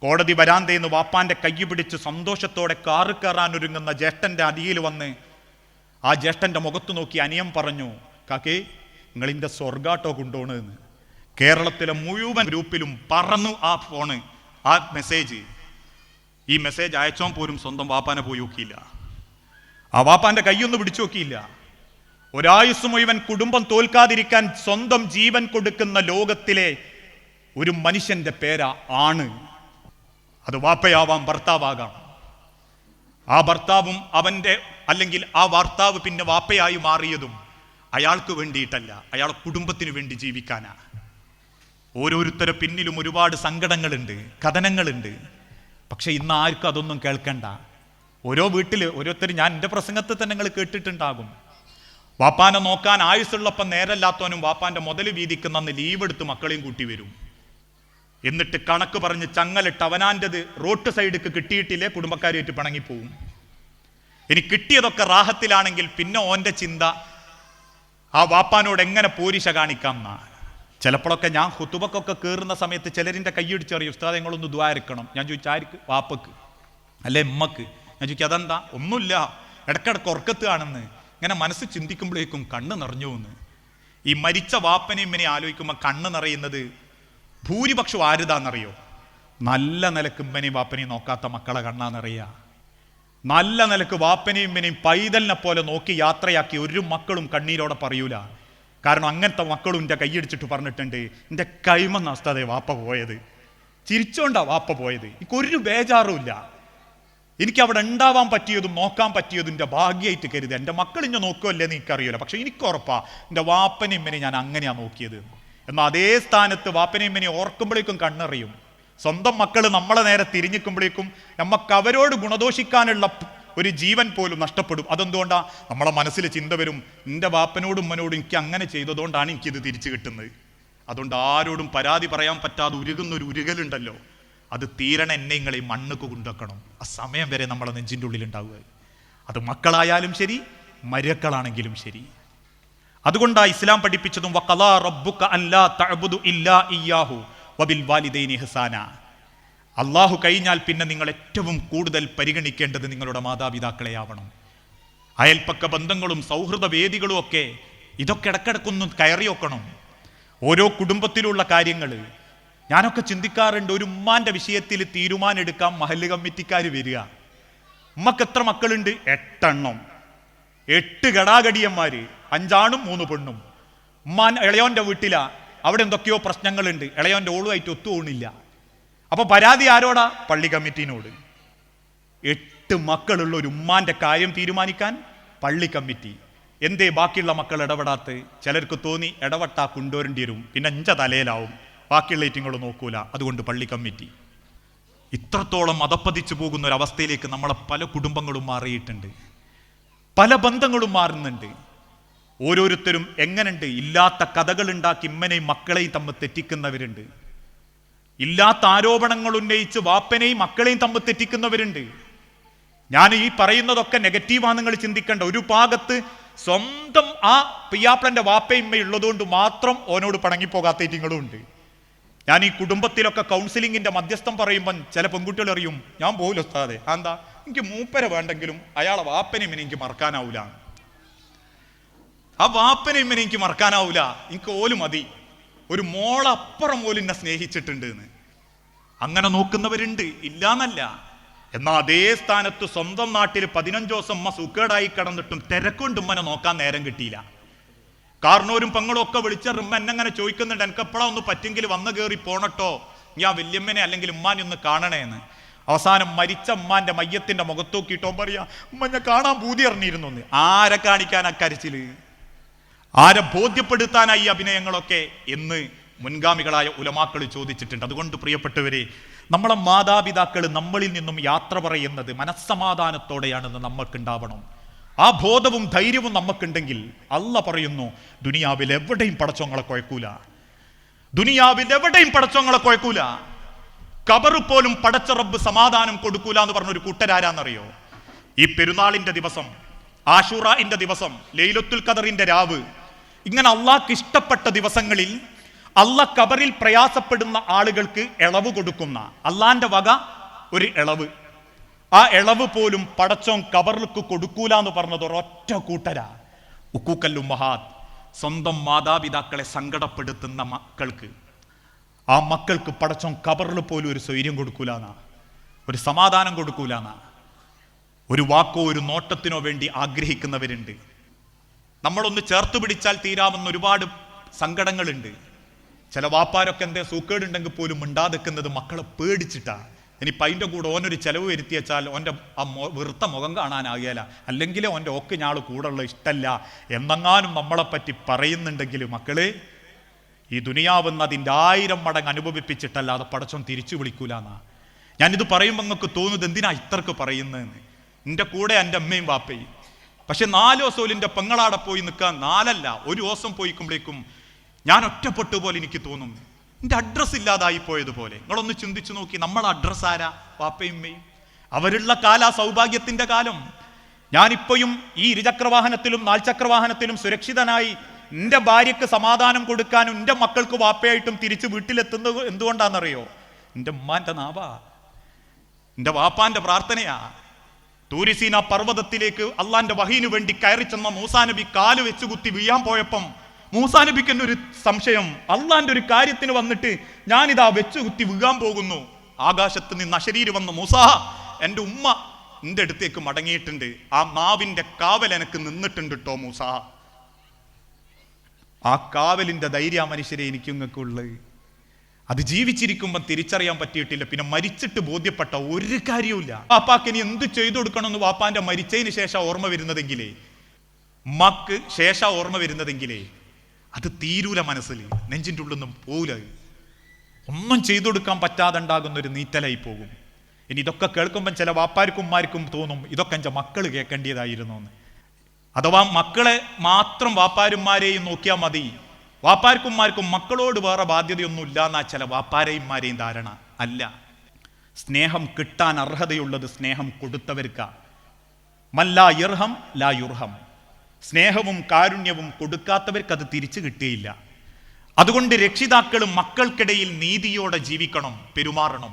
കോടതി വരാന്തേന്ന് വാപ്പാന്റെ കൈ പിടിച്ച് സന്തോഷത്തോടെ കാറ് കയറാൻ ഒരുങ്ങുന്ന ജ്യേഷ്ഠന്റെ അടിയിൽ വന്ന് ആ ജ്യേഷ്ഠന്റെ മുഖത്ത് നോക്കി അനിയൻ പറഞ്ഞു, കാക്കേ നിങ്ങളിൻ്റെ സ്വർഗാട്ടോ കൊണ്ടുപോണെന്ന്. കേരളത്തിലെ മുഴുവൻ ഗ്രൂപ്പിലും പറന്നു ആ ഫോണ്, ആ മെസ്സേജ്. ഈ മെസ്സേജ് അയച്ചോൻ പോലും സ്വന്തം വാപ്പാനെ പോയി നോക്കിയില്ല, ആ വാപ്പാന്റെ കൈയൊന്നും പിടിച്ചു നോക്കിയില്ല. ഒരായുസ് മുഴുവൻ കുടുംബം തോൽക്കാതിരിക്കാൻ സ്വന്തം ജീവൻ കൊടുക്കുന്ന ലോകത്തിലെ ഒരു മനുഷ്യന്റെ പേരാ ആണ്. അത് വാപ്പയാവാം, ഭർത്താവാകാം. ആ ഭർത്താവും അവന്റെ അല്ലെങ്കിൽ ആ ഭർത്താവ് പിന്നെ വാപ്പയായി മാറിയതും അയാൾക്ക് വേണ്ടിയിട്ടല്ല, അയാളെ കുടുംബത്തിന് വേണ്ടി ജീവിക്കാനാ. ഓരോരുത്തരുടെ പിന്നിലും ഒരുപാട് സങ്കടങ്ങളുണ്ട്, കഥനങ്ങളുണ്ട്. പക്ഷെ ഇന്ന് ആർക്കും അതൊന്നും കേൾക്കണ്ട. ഓരോ വീട്ടിൽ ഓരോരുത്തർ, ഞാൻ എൻ്റെ പ്രസംഗത്തിൽ തന്നെ നിങ്ങൾ കേട്ടിട്ടുണ്ടാകും, വാപ്പാനെ നോക്കാൻ ആയുസുള്ളപ്പം നേരല്ലാത്തവനും വാപ്പാന്റെ മുതൽ വീതിക്കുന്ന അന്ന് ലീവ് എടുത്ത് മക്കളെയും കൂട്ടി വരും. എന്നിട്ട് കണക്ക് പറഞ്ഞ് ചങ്ങലിട്ട് അവനാൻ്റെത് റോഡ് സൈഡിക്ക് കിട്ടിയിട്ടില്ലേ കുടുംബക്കാരുമായിട്ട് പിണങ്ങിപ്പോവും. ഇനി കിട്ടിയതൊക്കെ റാഹത്തിലാണെങ്കിൽ പിന്നെ ഓൻ്റെ ചിന്ത ആ വാപ്പാനോട് എങ്ങനെ പോരിശ കാണിക്കാം എന്നാ. ചിലപ്പോഴൊക്കെ ഞാൻ ഹുതുബക്കൊക്കെ കയറുന്ന സമയത്ത് ചിലരിൻ്റെ കൈയടിച്ചറിയും, ഉസ്താദ് നിങ്ങളൊന്ന് ദുആ ഇരക്കണം. ഞാൻ ചോദിച്ചു, ആർക്ക്? വാപ്പക്ക് അല്ലെ ഉമ്മക്ക്? ഞാൻ ചോദിക്കും, അതെന്താ? ഒന്നുമില്ല, ഇടയ്ക്കിടയ്ക്ക് ഉറക്കത്ത് കാണുന്നു. ഇങ്ങനെ മനസ്സ് ചിന്തിക്കുമ്പോഴേക്കും കണ്ണ് നിറഞ്ഞു എന്ന്. ഈ മരിച്ച വാപ്പനെയും ഇങ്ങനെ ആലോചിക്കുമ്പോൾ കണ്ണ് നിറയുന്നത് ഭൂരിപക്ഷം ആരുതാന്നറിയോ? നല്ല നിലക്ക് ഉമ്മനെയും വാപ്പനെയും നോക്കാത്ത മക്കളെ കണ്ണാന്നറിയുക. നല്ല നിലക്ക് വാപ്പനെയും ഉമ്മനെയും പൈതലിനെ പോലെ നോക്കി യാത്രയാക്കി ഒരു മക്കളും കണ്ണീരോടെ പറയൂല. കാരണം അങ്ങനത്തെ മക്കളും എൻ്റെ കൈയടിച്ചിട്ട് പറഞ്ഞിട്ടുണ്ട്, എൻ്റെ കൈമെന്ന അവസ്ഥയെ വാപ്പ പോയത്, ചിരിച്ചോണ്ടാ വാപ്പ പോയത്, എനിക്കൊരു ബേജാറുമില്ല, എനിക്ക് അവിടെ ഉണ്ടാവാൻ പറ്റിയതും നോക്കാൻ പറ്റിയതും എൻ്റെ ഭാഗ്യമായിട്ട് കരുത്. എൻ്റെ മക്കൾ ഇന്നെ നോക്കുമല്ലേ എന്ന് എനിക്കറിയില്ല, പക്ഷെ എനിക്ക് ഉറപ്പാ എൻ്റെ വാപ്പനെയും ഉമ്മനെയും ഞാൻ അങ്ങനെയാണ് നോക്കിയത്. എന്നാൽ അതേ സ്ഥാനത്ത് വാപ്പനെയും ഉമ്മനെയും ഓർക്കുമ്പോഴേക്കും കണ്ണറിയും. സ്വന്തം മക്കൾ നമ്മളെ നേരെ തിരിഞ്ഞിക്കുമ്പോഴേക്കും നമുക്ക് അവരോട് ഗുണദോഷിക്കാനുള്ള ഒരു ജീവൻ പോലും നഷ്ടപ്പെടും. അതെന്തുകൊണ്ടാ? നമ്മളെ മനസ്സിൽ ചിന്ത വരും, എൻ്റെ വാപ്പനോടും ഉമ്മനോടും എനിക്ക് അങ്ങനെ ചെയ്തതുകൊണ്ടാണ് എനിക്കിത് തിരിച്ചു കിട്ടുന്നത്. അതുകൊണ്ട് ആരോടും പരാതി പറയാൻ പറ്റാതെ ഉരുകുന്ന ഒരു ഉരുകലുണ്ടല്ലോ, അത് തീരണ എന്നെ നിങ്ങളെ മണ്ണുക്ക് കൊണ്ടുവെക്കണം. ആ സമയം വരെ നമ്മളെ നെഞ്ചിൻ്റെ ഉള്ളിൽ ഉണ്ടാവുക. അത് മക്കളായാലും ശരി, മരുക്കളാണെങ്കിലും ശരി. അതുകൊണ്ടാണ് ഇസ്ലാം പഠിപ്പിച്ചതും വഖളാ റബ്ബുക അല്ലാ തഅബുദു ഇല്ലാ ഇയ്യാഹു വബിൽ വാലിദൈനി ഇഹ്സാന. അള്ളാഹു കഴിഞ്ഞാൽ പിന്നെ നിങ്ങൾ ഏറ്റവും കൂടുതൽ പരിഗണിക്കേണ്ടത് നിങ്ങളുടെ മാതാപിതാക്കളെയാവണം. അയൽപ്പക്ക ബന്ധങ്ങളും സൗഹൃദ വേദികളും ഒക്കെ ഇതൊക്കെ ഇടക്കിടക്കൊന്നും കയറി വെക്കണം. ഓരോ കുടുംബത്തിലുള്ള കാര്യങ്ങൾ ഞാനൊക്കെ ചിന്തിക്കാറുണ്ട്. ഒരു ഉമ്മാന്റെ വിഷയത്തിൽ തീരുമാനം എടുക്കാൻ മഹല്ല് കമ്മിറ്റിക്കാർ വരിക. ഉമ്മക്ക് എത്ര മക്കളുണ്ട്? 8 എണ്ണം, 8 ഗടാഗടിയന്മാര്, 5 ആണും 3 പെണ്ണും. ഉമ്മാൻ ഇളയോന്റെ വീട്ടിലാ, അവിടെ എന്തൊക്കെയോ പ്രശ്നങ്ങളുണ്ട്, ഇളയോന്റെ ഓളുമായിട്ട് ഒത്തുപോണില്ല. അപ്പൊ പരാതി ആരോടാ? പള്ളി കമ്മിറ്റിനോട്. 8 8 മക്കളുള്ള ഒരു ഉമ്മാന്റെ കാര്യം തീരുമാനിക്കാൻ പള്ളി കമ്മിറ്റി. എന്തേ ബാക്കിയുള്ള മക്കൾ ഇടപെടാത്ത? ചിലർക്ക് തോന്നി ഇടപെട്ടാ കൊണ്ടുവരേണ്ടി വരും, പിന്നെ 5 തലയിലാവും, ബാക്കിയുള്ള ഏറ്റിങ്ങൾ നോക്കൂല, അതുകൊണ്ട് പള്ളി കമ്മിറ്റി. ഇത്രത്തോളം അതപ്പതിച്ചു പോകുന്ന ഒരവസ്ഥയിലേക്ക് നമ്മളെ പല കുടുംബങ്ങളും മാറിയിട്ടുണ്ട്, പല ബന്ധങ്ങളും മാറുന്നുണ്ട്. ഓരോരുത്തരും എങ്ങനെയുണ്ട്, ഇല്ലാത്ത കഥകൾ ഉണ്ടാക്കി ഇമ്മനെയും മക്കളെയും തമ്മിൽ തെറ്റിക്കുന്നവരുണ്ട്, ഇല്ലാത്ത ആരോപണങ്ങൾ ഉന്നയിച്ച് വാപ്പനെയും മക്കളെയും തമ്മിൽ തെറ്റിക്കുന്നവരുണ്ട്. ഞാൻ ഈ പറയുന്നതൊക്കെ നെഗറ്റീവാണ് നിങ്ങൾ ചിന്തിക്കേണ്ട. ഒരു ഭാഗത്ത് സ്വന്തം ആ പിയാപ്ലന്റെ വാപ്പയിമ്മ ഉള്ളതുകൊണ്ട് മാത്രം ഓനോട് പണങ്ങിപ്പോകാത്ത ഏറ്റിങ്ങളും ഉണ്ട്. ഞാൻ ഈ കുടുംബത്തിലൊക്കെ കൗൺസിലിങ്ങിന്റെ മധ്യസ്ഥം പറയുമ്പം ചില പെൺകുട്ടികൾ അറിയും, ഞാൻ പോകില്ല ഉസ്താദേ, എന്താ, എനിക്ക് മൂപ്പരെ വേണ്ടെങ്കിലും അയാളെ വാപ്പനെയും എനിക്ക് മറക്കാനാവൂല, ആ വാപ്പനെയും എനിക്ക് മറക്കാനാവൂല, എനിക്ക് ഓല് മതി, ഒരു മോളപ്പുറം പോലും എന്നെ സ്നേഹിച്ചിട്ടുണ്ട് എന്ന്. അങ്ങനെ നോക്കുന്നവരുണ്ട്, ഇല്ലാന്നല്ല. എന്നാൽ അതേ സ്ഥാനത്ത് സ്വന്തം നാട്ടിൽ 15 ദിവസം ഉമ്മ സുക്കേടായി കിടന്നിട്ടും തിരക്കൊണ്ട് ഉമ്മനെ നോക്കാൻ നേരം കിട്ടിയില്ല. കാരണവരും പെങ്ങളും ഒക്കെ വിളിച്ച റിമ്മ എന്നെങ്ങനെ ചോദിക്കുന്നുണ്ട്, എനിക്ക് എപ്പോഴാ ഒന്ന് പറ്റെങ്കിൽ വന്ന് കയറി പോണട്ടോ, ഞാൻ വല്യമ്മനെ അല്ലെങ്കിൽ ഉമ്മാനെ ഒന്ന് കാണണേന്ന്. അവസാനം മരിച്ച ഉമ്മാന്റെ മയ്യത്തിന്റെ മുഖത്ത് നോക്കിയിട്ടോ പറയാ, ഉമ്മ ഞാൻ കാണാൻ പൂതി അറിഞ്ഞിരുന്നു. ആരെ കാണിക്കാനാ കരച്ചില്, ആരെ ബോധ്യപ്പെടുത്താനായി അഭിനയങ്ങളൊക്കെ എന്ന് മുൻഗാമികളായ ഉലമാക്കൾ ചോദിച്ചിട്ടുണ്ട്. അതുകൊണ്ട് പ്രിയപ്പെട്ടവരെ, നമ്മളെ മാതാപിതാക്കൾ നമ്മളിൽ നിന്നും യാത്ര പറയുന്നത് മനസ്സമാധാനത്തോടെയാണെന്ന് നമ്മൾക്കുണ്ടാവണം. ആ ബോധവും ധൈര്യവും നമുക്കുണ്ടെങ്കിൽ അള്ള പറയുന്നു, ദുനിയാവിൽ എവിടെയും പടച്ചോങ്ങളെ കുഴക്കൂല, ദുനിയാവിൽ എവിടെയും പടച്ചോങ്ങളെ കുഴക്കൂല. ഖബർ പോലും പടച്ച റബ്ബ് സമാധാനം കൊടുക്കൂല എന്ന് പറഞ്ഞൊരു കൂട്ടരാരാന്നറിയോ? ഈ പെരുന്നാളിന്റെ ദിവസം, ആശൂറയുടെ ദിവസം, ലൈലത്തുൽ ഖദറിന്റെ രാവ്, ഇങ്ങനെ അള്ളാഹ്ക്ക് ഇഷ്ടപ്പെട്ട ദിവസങ്ങളിൽ അള്ള ഖബറിൽ പ്രയാസപ്പെടുന്ന ആളുകൾക്ക് ഇളവ് കൊടുക്കുന്ന അള്ളാന്റെ വക ഒരു ഇളവ്, ആ ഇളവ് പോലും പടച്ചോൻ ഖബറിലേക്ക് കൊടുക്കൂല എന്ന് പറഞ്ഞത് ഒരൊറ്റ കൂട്ടരാ. ഉക്കൂക്കൽ ഉമ്മഹാത്ത്, സ്വന്തം മാതാപിതാക്കളെ സങ്കടപ്പെടുത്തുന്ന മക്കൾക്ക്, ആ മക്കൾക്ക് പടച്ചോൻ ഖബറിൽ പോലും ഒരു സ്വൈര്യം കൊടുക്കൂലെന്നാ, ഒരു സമാധാനം കൊടുക്കൂലെന്നാ. ഒരു വാക്കോ ഒരു നോട്ടത്തിനോ വേണ്ടി ആഗ്രഹിക്കുന്നവരുണ്ട്. നമ്മളൊന്ന് ചേർത്ത് പിടിച്ചാൽ തീരാവുന്ന ഒരുപാട് സങ്കടങ്ങളുണ്ട്. ചില വാപ്പാരൊക്കെ എന്തേ സൂക്കേടുണ്ടെങ്കിൽ പോലും മിണ്ടാതെക്കുന്നത് മക്കളെ പേടിച്ചിട്ടാ. ഇനിയിപ്പം അതിൻ്റെ കൂടെ ഓനൊരു ചെലവ് വരുത്തി വെച്ചാൽ ഓൻ്റെ ആ വെറുത്ത മുഖം കാണാനാകില്ല, അല്ലെങ്കിൽ ഓൻ്റെ ഒക്കെ ഞാൾ കൂടെയുള്ള ഇഷ്ടമല്ല എന്നെങ്ങാനും നമ്മളെപ്പറ്റി പറയുന്നുണ്ടെങ്കിൽ മക്കളെ, ഈ ദുനിയാവെന്ന് അതിൻ്റെ 1000 മടങ്ങ് അനുഭവിപ്പിച്ചിട്ടല്ലാതെ പടച്ചോൻ തിരിച്ചു വിളിക്കൂലെന്നാ. ഞാനിത് പറയുമ്പോൾ നിങ്ങൾക്ക് തോന്നുന്നത് എന്തിനാ ഇത്രക്ക് പറയുന്നതെന്ന്. എൻ്റെ കൂടെ എൻ്റെ അമ്മയും വാപ്പയും, പക്ഷെ 4 ദിവസം എൻ്റെ പെങ്ങളാടെ പോയി നിൽക്കാൻ, 4 അല്ല 1 ദിവസം പോയിക്കുമ്പോഴേക്കും ഞാൻ ഒറ്റപ്പെട്ടു പോലെ എനിക്ക് തോന്നും, എൻ്റെ അഡ്രസ്സ് ഇല്ലാതായി പോയതുപോലെ. നിങ്ങളൊന്ന് ചിന്തിച്ചു നോക്കി, നമ്മളെ അഡ്രസ്സ് ആരാ? വാപ്പയമ്മയും. അവരുള്ള കാല സൗഭാഗ്യത്തിന്റെ കാലം. ഞാനിപ്പോഴും ഈ ഇരുചക്രവാഹനത്തിലും 4 ചക്രവാഹനത്തിലും സുരക്ഷിതനായി എൻ്റെ ഭാര്യയ്ക്ക് സമാധാനം കൊടുക്കാനും എൻ്റെ മക്കൾക്ക് വാപ്പയായിട്ടും തിരിച്ച് വീട്ടിലെത്തുന്നത് എന്തുകൊണ്ടാണെന്നറിയോ? എൻ്റെ ഉമ്മാന്റെ നാവാ, എൻ്റെ വാപ്പാന്റെ പ്രാർത്ഥനയാ. തൂരിസീന പർവ്വതത്തിലേക്ക് അള്ളാന്റെ വഹീനു വേണ്ടി കയറി ചെന്ന മൂസാ നബി കാല് വെച്ച് കുത്തി വീഴാൻ പോയപ്പം മൂസാ നബിക്ക് തന്നെ ഒരു സംശയം, അള്ളാന്റെ ഒരു കാര്യത്തിന് വന്നിട്ട് ഞാനിതാ വെച്ചു കുത്തി വീഴാൻ പോകുന്നു. ആകാശത്ത് നിന്ന് അശരീര് വന്നു, മൂസാ എൻ്റെ ഉമ്മ എൻ്റെ അടുത്തേക്ക് മടങ്ങിയിട്ടുണ്ട്, ആ നാവിന്റെ കാവൽ എനിക്ക് നിന്നിട്ടുണ്ട് കേട്ടോ മൂസാ. ആ കാവലിന്റെ ധൈര്യ മനുഷ്യരെ എനിക്ക് നിങ്ങൾക്കുള്ളത്. അത് ജീവിച്ചിരിക്കുമ്പോൾ തിരിച്ചറിയാൻ പറ്റിയിട്ടില്ല, പിന്നെ മരിച്ചിട്ട് ബോധ്യപ്പെട്ട ഒരു കാര്യവുമില്ല. വാപ്പാക്ക് ഇനി എന്ത് ചെയ്തു കൊടുക്കണമെന്ന് വാപ്പാന്റെ മരിച്ചതിന് ശേഷം ഓർമ്മ വരുന്നതെങ്കിലേ, ഉമ്മക്ക് ശേഷം ഓർമ്മ വരുന്നതെങ്കിലേ, അത് തീരൂല മനസ്സിൽ, നെഞ്ചിൻ്റെ ഉള്ളിൽ നിന്നും പോകൂല. ഒന്നും ചെയ്തു കൊടുക്കാൻ പറ്റാതെ ഉണ്ടാകുന്ന ഒരു നീറ്റലായി പോകും. ഇനി ഇതൊക്കെ കേൾക്കുമ്പം ചില വാപ്പാർക്കും ഉമ്മാർക്കും തോന്നും, ഇതൊക്കെ എൻ്റെ മക്കൾ കേൾക്കേണ്ടതായിരുന്നു എന്ന്. അഥവാ മക്കളെ മാത്രം വാപ്പാരുമാരെയും നോക്കിയാൽ മതി, വാപ്പാർക്കുമാർക്കും മക്കളോട് വേറെ ബാധ്യതയൊന്നും ഇല്ല എന്നാ ചില വാപ്പാരെയുമാരെയും ധാരണ. അല്ല, സ്നേഹം കിട്ടാൻ അർഹതയുള്ളത് സ്നേഹം കൊടുത്തവർക്കാ. മല്ലാ യർഹം ലാ യുർഹം. സ്നേഹവും കാരുണ്യവും കൊടുക്കാത്തവർക്ക് അത് തിരിച്ചു കിട്ടുകയില്ല. അതുകൊണ്ട് രക്ഷിതാക്കളും മക്കൾക്കിടയിൽ നീതിയോടെ ജീവിക്കണം, പെരുമാറണം.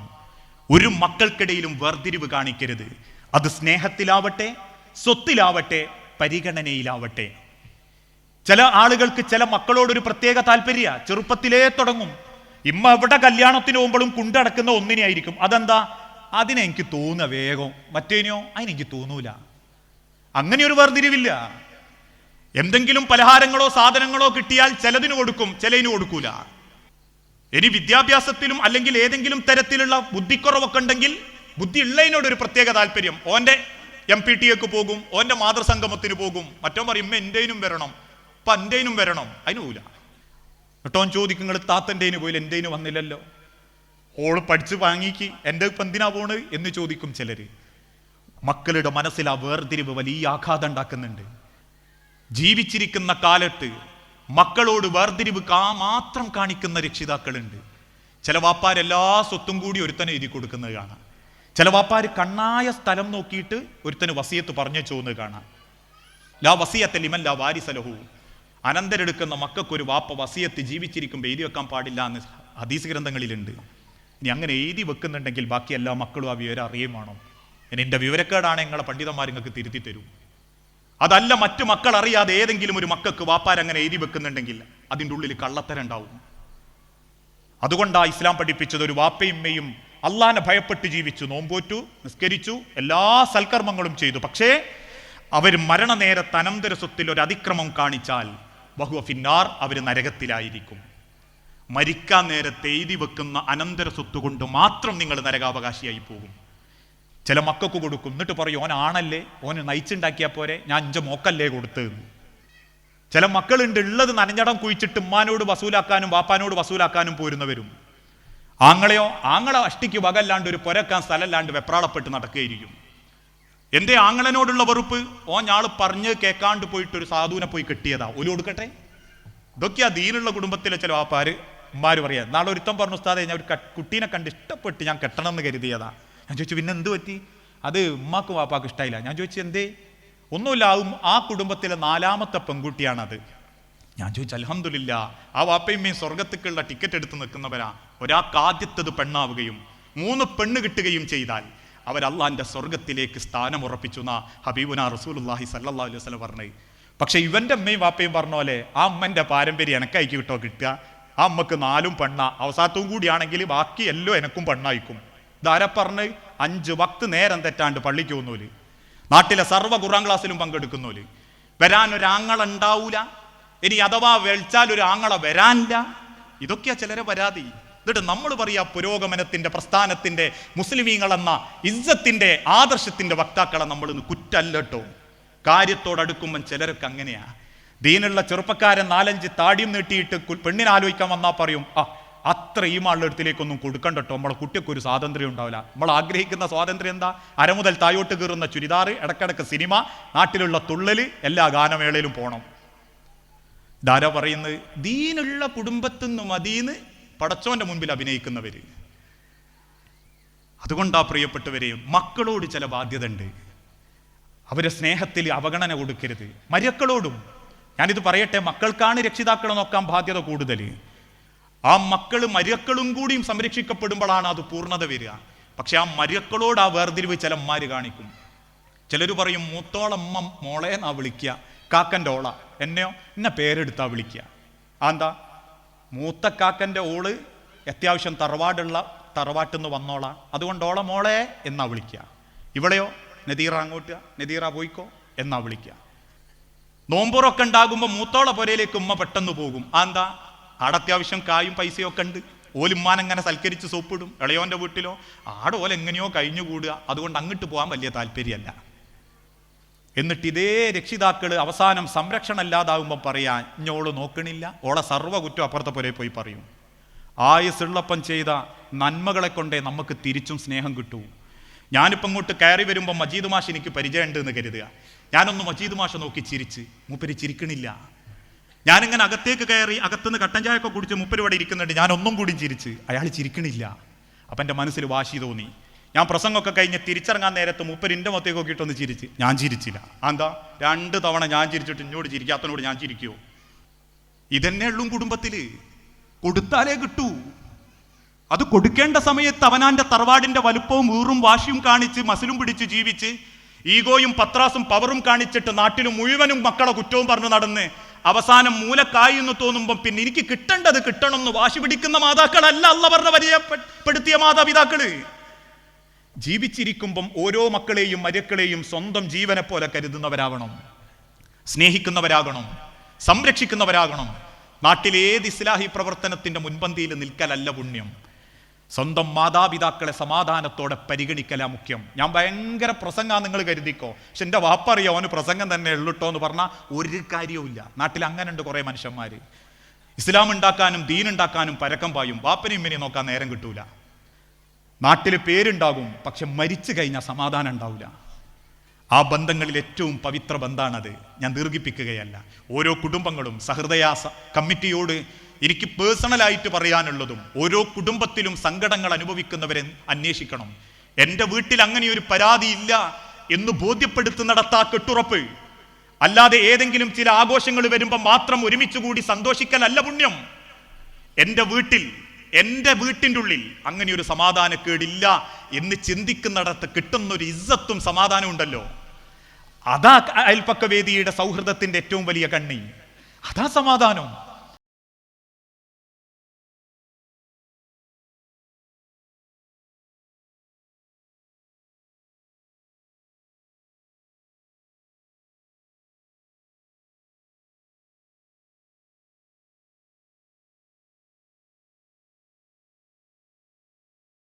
ഒരു മക്കൾക്കിടയിലും വേർതിരിവ് കാണിക്കരുത്. അത് സ്നേഹത്തിലാവട്ടെ, സ്വത്തിലാവട്ടെ, പരിഗണനയിലാവട്ടെ. ചില ആളുകൾക്ക് ചില മക്കളോടൊരു പ്രത്യേക താല്പര്യ, ചെറുപ്പത്തിലേ തുടങ്ങും. ഇമ്മ എവിടെ കല്യാണത്തിന് പോകുമ്പോഴും കൊണ്ടടക്കുന്ന ഒന്നിനെയായിരിക്കും. അതെന്താ? അതിനെനിക്ക് തോന്നുക വേഗം, മറ്റേനെയോ അതിനെനിക്ക് തോന്നൂല. അങ്ങനെ ഒരു വേർതിരിവില്ല. എന്തെങ്കിലും പലഹാരങ്ങളോ സാധനങ്ങളോ കിട്ടിയാൽ ചിലതിന് കൊടുക്കും, ചിലതിന് കൊടുക്കൂല. ഇനി വിദ്യാഭ്യാസത്തിലും അല്ലെങ്കിൽ ഏതെങ്കിലും തരത്തിലുള്ള ബുദ്ധിക്കുറവൊക്കെ ഉണ്ടെങ്കിൽ ബുദ്ധി ഉള്ളതിനോടൊരു പ്രത്യേക താല്പര്യം, ഓന്റെ MPTAക്ക് പോകും, ഓൻ്റെ മാതൃസംഗമത്തിന് പോകും. മറ്റോ പറയും എൻ്റെനും വരണം, ഇപ്പം എൻ്റെനും വരണം. അതിന് പോല കേട്ടോ. ചോദിക്കും നിങ്ങൾ താത്തൻ്റെന് പോയില്ല, എൻ്റെന് വന്നില്ലല്ലോ, ഓള് പഠിച്ച് വാങ്ങിക്ക്, എൻ്റെ ഇപ്പം എന്തിനാ പോണ് എന്ന് ചോദിക്കും ചിലർ. മക്കളുടെ മനസ്സിൽ ആ വേർതിരിവ് വലിയ ആഘാതം ഉണ്ടാക്കുന്നുണ്ട്. ജീവിച്ചിരിക്കുന്ന കാലത്ത് മക്കളോട് വേർതിരിവ് മാത്രം കാണിക്കുന്ന രക്ഷിതാക്കളുണ്ട്. ചില വാപ്പാരെല്ലാ സ്വത്തും കൂടി ഒരുത്തനെ എഴുതി കൊടുക്കുന്നത് കാണാം. ചില വാപ്പാര് കണ്ണായ സ്ഥലം നോക്കിയിട്ട് ഒരുത്തന് വസിയത്ത് പറഞ്ഞു ചോന്ന് കാണാം. ലാ വസിയത്തെ ലിമൻ ലാ വാരിസലഹു, അനന്തരെടുക്കുന്ന മക്കൾക്കൊരു വാപ്പ വസിയത്ത് ജീവിച്ചിരിക്കുമ്പോൾ എഴുതി വെക്കാൻ പാടില്ല എന്ന് ഹദീസ് ഗ്രന്ഥങ്ങളിലുണ്ട്. ഇനി അങ്ങനെ എഴുതി വെക്കുന്നുണ്ടെങ്കിൽ ബാക്കി എല്ലാ മക്കളും ആ വിവരം അറിയുകയും വേണം. ഇനി എൻ്റെ വിവരക്കേടാണ് നിങ്ങളെ പണ്ഡിതന്മാർ നിങ്ങൾക്ക് തിരുത്തി തരും. അതല്ല മറ്റു മക്കൾ അറിയാതെ ഏതെങ്കിലും ഒരു മക്കൾക്ക് വാപ്പാരങ്ങനെ എഴുതി വെക്കുന്നുണ്ടെങ്കിൽ അതിൻ്റെ ഉള്ളിൽ കള്ളത്തരം ഉണ്ടാവും. അതുകൊണ്ടാണ് ഇസ്ലാം പഠിപ്പിച്ചത് ഒരു വാപ്പയുമ്മയും അള്ളാനെ ഭയപ്പെട്ട് ജീവിച്ചു, നോമ്പോറ്റു, നിസ്കരിച്ചു, എല്ലാ സൽക്കർമ്മങ്ങളും ചെയ്തു. പക്ഷേ അവർ മരണനേരത്ത് അനന്തര സ്വത്തിൽ ഒരു അതിക്രമം കാണിച്ചാൽ വഹുവ ഫിന്നാർ, അവർ നരകത്തിലായിരിക്കും. മരിക്കാൻ നേരത്തെ എഴുതി വെക്കുന്ന അനന്തര സ്വത്ത് കൊണ്ട് മാത്രം നിങ്ങൾ നരകാവകാശിയായി പോകും. ചില മക്കൾക്ക് കൊടുക്കും, എന്നിട്ട് പറയും ഓൻ ആണല്ലേ, ഓന് നയിച്ചുണ്ടാക്കിയാൽ പോരെ, ഞാൻ 5 മോക്കല്ലേ കൊടുത്തതെന്ന്. ചില മക്കളുണ്ട് ഉള്ളത് നനഞ്ഞടം കുഴിച്ചിട്ട് ഉമ്മാനോട് വസൂലാക്കാനും വാപ്പാനോട് വസൂലാക്കാനും പോരുന്നവരും. ആങ്ങളെയോ ആങ്ങളെ അഷ്ടിക്ക് വകല്ലാണ്ട് ഒരു പുരക്കാൻ സ്ഥലമല്ലാണ്ട് വെപ്രാളപ്പെട്ട് നടക്കുകയായിരിക്കും. എൻ്റെ ആങ്ങളനോടുള്ള വെറുപ്പ്, ഞാള് പറഞ്ഞ് കേൾക്കാണ്ട് പോയിട്ട് ഒരു സാധുവിനെ പോയി കെട്ടിയതാ, ഒരു കൊടുക്കട്ടെ. ഇതൊക്കെയാ ദീനുള്ള കുടുംബത്തിലെ ചില വാപ്പാര് ഉമ്മാര് പറയാ. നാളെ ഒരുത്തം പറഞ്ഞു, ഉസ്താദേ ഞാൻ ഒരു കുട്ടീനെ കണ്ട് ഇഷ്ടപ്പെട്ട് ഞാൻ കെട്ടണം എന്ന് കരുതിയതാ. ഞാൻ ചോദിച്ചു പിന്നെ എന്ത് പറ്റി? അത് ഉമ്മാക്കും വാപ്പാക്കും ഇഷ്ടമായില്ല. ഞാൻ ചോദിച്ചു എന്തേ? ഒന്നുമില്ല, ആ കുടുംബത്തിലെ 4ാമത്തെ പെൺകുട്ടിയാണത്. ഞാൻ ചോദിച്ചു അൽഹംദുലില്ലാ, ആ വാപ്പയമ്മയും സ്വർഗത്തേക്കുള്ള ടിക്കറ്റ് എടുത്ത് നിൽക്കുന്നവരാ. ഒരാൾക്ക് ആദ്യത്തത് പെണ്ണാവുകയും 3 പെണ്ണ് കിട്ടുകയും ചെയ്താൽ അവർ അള്ളാഹിൻ്റെ സ്വർഗത്തിലേക്ക് സ്ഥാനം ഉറപ്പിച്ചു എന്നാ ഹബീബുനാ റസൂലുള്ളാഹി സ്വല്ലല്ലാഹു അലൈഹി വസല്ലം പറഞ്ഞത്. പക്ഷെ ഇവൻ്റെ അമ്മയും വാപ്പയും പറഞ്ഞ പോലെ ആ അമ്മൻ്റെ പാരമ്പര്യം എനക്കായിക്ക് കിട്ടോ കിട്ടുക. ആ അമ്മക്ക് 4 പെണ്ണ, അവസാനത്തും കൂടിയാണെങ്കിൽ ബാക്കി എല്ലോ എനക്കും പെണ്ണായിക്കും. ഇതാരെ പറഞ്ഞ് 5 വക്ത് നേരം തെറ്റാണ്ട് പള്ളിക്ക് പോകുന്നോല്, നാട്ടിലെ സർവ്വ ഖുർആൻ ക്ലാസ്സിലും പങ്കെടുക്കുന്നോല്, വരാനൊരാങ്ങള ഉണ്ടാവൂല, ഇനി അഥവാ വെളിച്ചാൽ ഒരു ആങ്ങള വരാനില്ല. ഇതൊക്കെയാ ചിലരെ പരാതി. എന്നിട്ട് നമ്മൾ പറയാ പുരോഗമനത്തിന്റെ പ്രസ്ഥാനത്തിന്റെ മുസ്ലിമീങ്ങളെന്ന ഇസ്സത്തിന്റെ ആദർശത്തിന്റെ വക്താക്കളെ നമ്മൾ കുറ്റല്ലട്ടോ. കാര്യത്തോടടുക്കുമ്പം ചിലരൊക്കെ അങ്ങനെയാ. ദീനുള്ള ചെറുപ്പക്കാരൻ 4-5 താടിയും നീട്ടിയിട്ട് പെണ്ണിനെ ആലോചിക്കാൻ വന്നാൽ പറയും അത്ര ഈ മാളുടെ അടുത്തിലേക്കൊന്നും കൊടുക്കണ്ടട്ടോ, നമ്മളെ കുട്ടിയൊക്കെ ഒരു സ്വാതന്ത്ര്യം ഉണ്ടാവില്ല. നമ്മൾ ആഗ്രഹിക്കുന്ന സ്വാതന്ത്ര്യം എന്താ? അരമുതൽ തായോട്ട് കീറുന്ന ചുരിദാറ്, ഇടക്കിടക്ക് സിനിമ, നാട്ടിലുള്ള തുള്ളല്, എല്ലാ ഗാനമേളയിലും പോകണം. ധാര പറയുന്നത് ദീനുള്ള കുടുംബത്തിൽ നിന്ന് മതീന്ന് പടച്ചോന്റെ മുൻപിൽ അഭിനയിക്കുന്നവര്. അതുകൊണ്ടാ പ്രിയപ്പെട്ടവരെയും മക്കളോട് ചില ബാധ്യത ഉണ്ട്. അവരെ സ്നേഹത്തിൽ അവഗണന കൊടുക്കരുത്. മര്യക്കളോടും ഞാനിത് പറയട്ടെ, മക്കൾക്കാണ് രക്ഷിതാക്കളെ നോക്കാൻ ബാധ്യത കൂടുതൽ. ആ മക്കൾ മര്യക്കളും കൂടിയും സംരക്ഷിക്കപ്പെടുമ്പോഴാണ് അത് പൂർണ്ണത വരിക. പക്ഷെ ആ മര്യക്കളോട് ആ വേർതിരിവ് ചില അമ്മമാര് കാണിക്കും. ചിലർ പറയും മൂത്തോളമ്മ മോളെ എന്നാ വിളിക്കുക, കാക്കൻ്റെ ഓള എന്നെയോ എന്നെ പേരെടുത്താ വിളിക്കുക. എന്താ? മൂത്ത കാക്കൻ്റെ ഓള് അത്യാവശ്യം തറവാട്ടിൽ നിന്ന് വന്നോളാം, അതുകൊണ്ട് ഓളെ മോളെ എന്നാ വിളിക്കുക. ഇവിടെയോ നദീറ അങ്ങോട്ട്, നദീറ പോയിക്കോ എന്നാ വിളിക്കുക. നോമ്പുറൊക്കെ ഉണ്ടാകുമ്പോൾ മൂത്തോള പുരയിലേക്ക് ഉമ്മ പെട്ടെന്ന് പോകും. എന്താ? ആടെ അത്യാവശ്യം കായും പൈസയൊക്കെ ഉണ്ട്, ഓലുമ്മാനെങ്ങനെ സൽക്കരിച്ച് സോപ്പിടും. ഇളയോൻ്റെ വീട്ടിലോ ആടെ ഓല എങ്ങനെയോ കഴിഞ്ഞുകൂടുക, അതുകൊണ്ട് അങ്ങോട്ട് പോകാൻ വലിയ താല്പര്യമല്ല. എന്നിട്ട് ഇതേ രക്ഷിതാക്കൾ അവസാനം സംരക്ഷണം ഇല്ലാതാവുമ്പം പറയാ ഇഞ്ഞോള് നോക്കണില്ല, ഓളെ സർവ്വ കുറ്റം അപ്പുറത്തെ പുരയിൽ പോയി പറയും. ആയുസുള്ളപ്പം ചെയ്ത നന്മകളെ കൊണ്ടേ നമുക്ക് തിരിച്ചും സ്നേഹം കിട്ടൂ. ഞാനിപ്പം ഇങ്ങോട്ട് കയറി വരുമ്പോൾ മജീദ് മാഷ് എനിക്ക് പരിചയമുണ്ട് എന്ന് കരുതുക. ഞാനൊന്ന് മജീദ് മാഷ നോക്കി ചിരിച്ച്, മൂപ്പര് ചിരിക്കണില്ല. ഞാനിങ്ങനെ അകത്തേക്ക് കയറി അകത്തുനിന്ന് കട്ടൻ ചായ ഒക്കെ കുടിച്ച് മൂപ്പര് ഇവിടെ ഇരിക്കുന്നുണ്ട്, ഞാനൊന്നും കൂടി ചിരിച്ച്, അയാൾ ചിരിക്കണില്ല. അപ്പം എൻ്റെ മനസ്സിൽ വാശി തോന്നി. ഞാൻ പ്രസംഗമൊക്കെ കഴിഞ്ഞ് തിരിച്ചിറങ്ങാൻ നേരത്ത് മൂപ്പര് എൻ്റെ മുഖത്തേക്ക് നോക്കിയിട്ടൊന്ന് ചിരിച്ച്, ഞാൻ ചിരിച്ചില്ല. എന്താ? 2 തവണ ഞാൻ ചിരിച്ചിട്ട് ഇന്നോട് ചിരിക്കാത്തനോട് ഞാൻ ചിരിക്കുമോ? ഇതന്നെ ഉള്ളും കുടുംബത്തിൽ. കൊടുത്താലേ കിട്ടൂ. അത് കൊടുക്കേണ്ട സമയത്ത് അവനാന്റെ തറവാടിന്റെ വലുപ്പവും വീറും വാശിയും കാണിച്ച് മസിലും പിടിച്ച് ജീവിച്ച് ഈഗോയും പത്രാസും പവറും കാണിച്ചിട്ട് നാട്ടിലും മുഴുവനും മക്കളെ കുറ്റവും പറഞ്ഞു നടന്ന് അവസാനം മൂലക്കായി എന്ന് തോന്നുമ്പം പിന്നെ എനിക്ക് കിട്ടേണ്ടത് കിട്ടണമെന്ന് വാശി പിടിക്കുന്ന മാതാക്കളല്ല അല്ല പറഞ്ഞ പരിചയപ്പെടുത്തിയ മാതാപിതാക്കള്. ജീവിച്ചിരിക്കുമ്പം ഓരോ മക്കളെയും മര്യക്കളെയും സ്വന്തം ജീവനെ പോലെ കരുതുന്നവരാകണം, സ്നേഹിക്കുന്നവരാകണം, സംരക്ഷിക്കുന്നവരാകണം. നാട്ടിലേത് ഇസ്ലാഹി പ്രവർത്തനത്തിന്റെ മുൻപന്തിയിൽ നിൽക്കലല്ല പുണ്യം. സ്വന്തം മാതാപിതാക്കളെ സമാധാനത്തോടെ പരിഗണിക്കലാ മുഖ്യം. ഞാൻ ഭയങ്കര പ്രസംഗം നിങ്ങൾ കരുതിക്കോ, പക്ഷെ എൻ്റെ വാപ്പറിയോ അവന് പ്രസംഗം തന്നെ ഉള്ളിട്ടോ എന്ന് പറഞ്ഞാൽ ഒരു കാര്യവും. നാട്ടിൽ അങ്ങനെ ഉണ്ട് കുറേ മനുഷ്യന്മാർ, ഇസ്ലാം ഉണ്ടാക്കാനും ദീൻ ഉണ്ടാക്കാനും പരക്കം പായും, വാപ്പനെയും ഇമ്മനെയും നോക്കാൻ നേരം കിട്ടൂല. നാട്ടിൽ പേരുണ്ടാകും, പക്ഷെ മരിച്ചു കഴിഞ്ഞാൽ സമാധാനം ഉണ്ടാവില്ല. ആ ബന്ധങ്ങളിൽ ഏറ്റവും പവിത്ര ബന്ധമാണത്. ഞാൻ ദീർഘിപ്പിക്കുകയല്ല. ഓരോ കുടുംബങ്ങളും സഹൃദയ കമ്മിറ്റിയോട് എനിക്ക് പേഴ്സണലായിട്ട് പറയാനുള്ളതും, ഓരോ കുടുംബത്തിലും സങ്കടങ്ങൾ അനുഭവിക്കുന്നവരെ അന്വേഷിക്കണം. എൻ്റെ വീട്ടിൽ അങ്ങനെ ഒരു പരാതി ഇല്ല എന്ന് ബോധ്യപ്പെടുത്തുന്നിടത്താ കെട്ടുറപ്പ്. അല്ലാതെ ഏതെങ്കിലും ചില ആഘോഷങ്ങൾ വരുമ്പോൾ മാത്രം ഒരുമിച്ച് കൂടി സന്തോഷിക്കലല്ല പുണ്യം. എൻ്റെ വീട്ടിൻ്റെ ഉള്ളിൽ അങ്ങനെ ഒരു സമാധാനക്കേടില്ല എന്ന് ചിന്തിക്കുന്നിടത്ത് കിട്ടുന്നൊരു ഇസ്സത്തും സമാധാനവും ഉണ്ടല്ലോ, അതാ അയൽപ്പക്ക വേദിയുടെ സൗഹൃദത്തിന്റെ ഏറ്റവും വലിയ കണ്ണി, അതാ സമാധാനം.